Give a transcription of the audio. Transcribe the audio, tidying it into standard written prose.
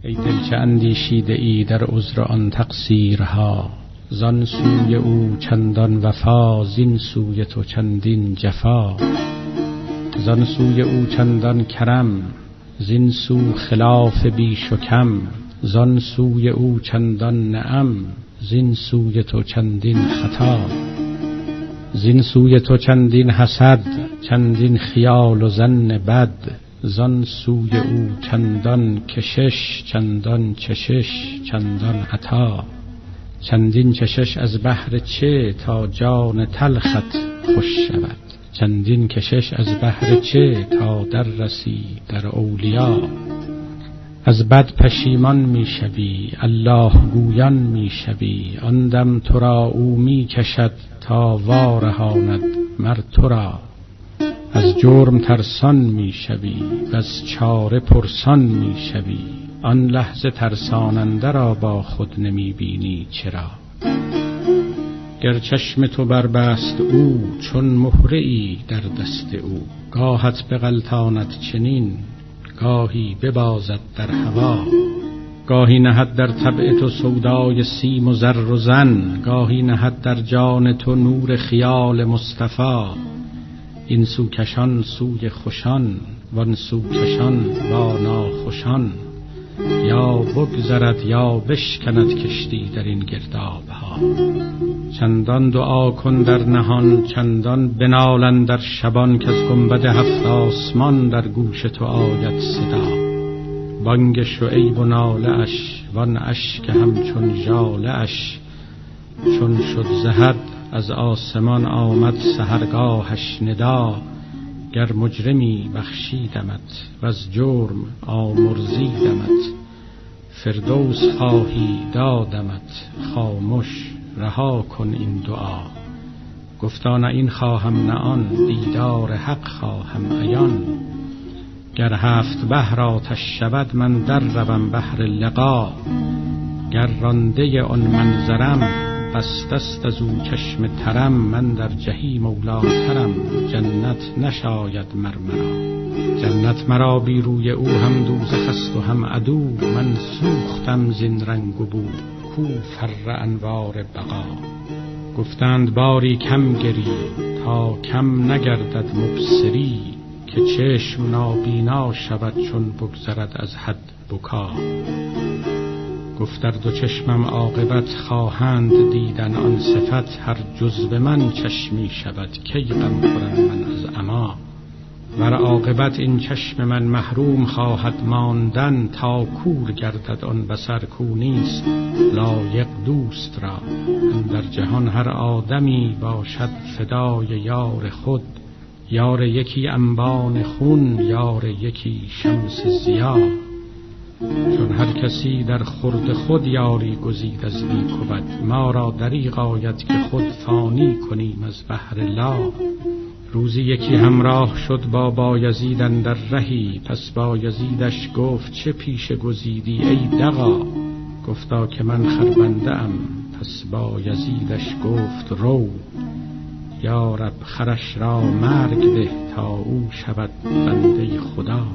ای دل چه اندیشیده ای در عذر آن تقصیرها، زان سوی او چندان وفا، زین سوی تو چندین جفا. زان سوی او چندان کرم، زین سو خلاف بیش و کم. زان سوی او چندان نعم، زین سوی تو چندین خطا. زین سوی تو چندین حسد، چندین خیال و ظن بد. زان سوی او چندان کشش، چندان چشش، چندان عطا. چندین چشش از بهر چه تا جان تلخت خوش شود؟ چندین کشش از بهر چه تا در رسی در اولیا؟ از بد پشیمان می شوی، الله گویان می شوی. آن دم تو را او می کشد تا وارهاند مر تو را. از جرم ترسان می شوی و از چاره پرسان می شوی. آن لحظه ترساننده را با خود نمی بینی چرا؟ گر چشم تو بربست او، چون مهره ای در دست او. گاهت بغلطاند چنین، گاهی ببازد در هوا. گاهی نهد در طبع تو سودای سیم و زر و زن. گاهی نهد در جان تو نور خیال مصطفی. این سو کشان سوی خوشان، وان سو کشان با ناخوشان. یا بگذرد یا بشکند کشتی در این گردابها. چندان دعا کن در نهان، چندان بنالن در شبان. که از گنبد هفت آسمان در گوش تو آید صدا. بانگ شعیب و ناله اش، وان اشک همچون ژاله اش. چون شد ز حد از آسمان آمد سحرگاهش ندا. گر مجرمی بخشیدمت وز جرم آمرزیدمت. فردوس خواهی دادمت، خامش رها کن این دعا. گفتا نه این خواهم نه آن، دیدار حق خواهم عیان. گر هفت بحر آتش شود من در روم بحر لقا. گر رانده آن منظرم بسته است از او چشم ترم. من در جحیم اولیترم، جنت نشاید مرا. جنت مرا بی روی او هم دوزخ است و هم عدو. من سوختم زین رنگ و بو، کو فر انوار بقا. گفتند باری کم گری تا کم نگردد مبصری. که چشم نابینا شود چون بگذرد از حد بکا. گفتر دو چشمم عاقبت خواهند دیدن آن صفت. هر جزو من چشمی شود کی غم خورم من از عما. ور عاقبت این چشم من محروم خواهد ماندن. تا کور گردد آن بصر کو نیست لایق دوست را. در جهان هر آدمی باشد فدای یار خود. یار یکی انبان خون، یار یکی شمس ضیا. چون هر کسی در خورد خود یاری گزید از نیک و بد. ما را دریغ آید که خود فانی کنیم از بهر لا. روزی یکی همراه شد با بایزید اندر رهی. پس بایزیدش گفت چه پیشه گزیدی ای دغا. گفتا که من خربنده ام. پس بایزیدش گفت رو، یا رب خرش را مرگ ده تا او شود بنده خدا.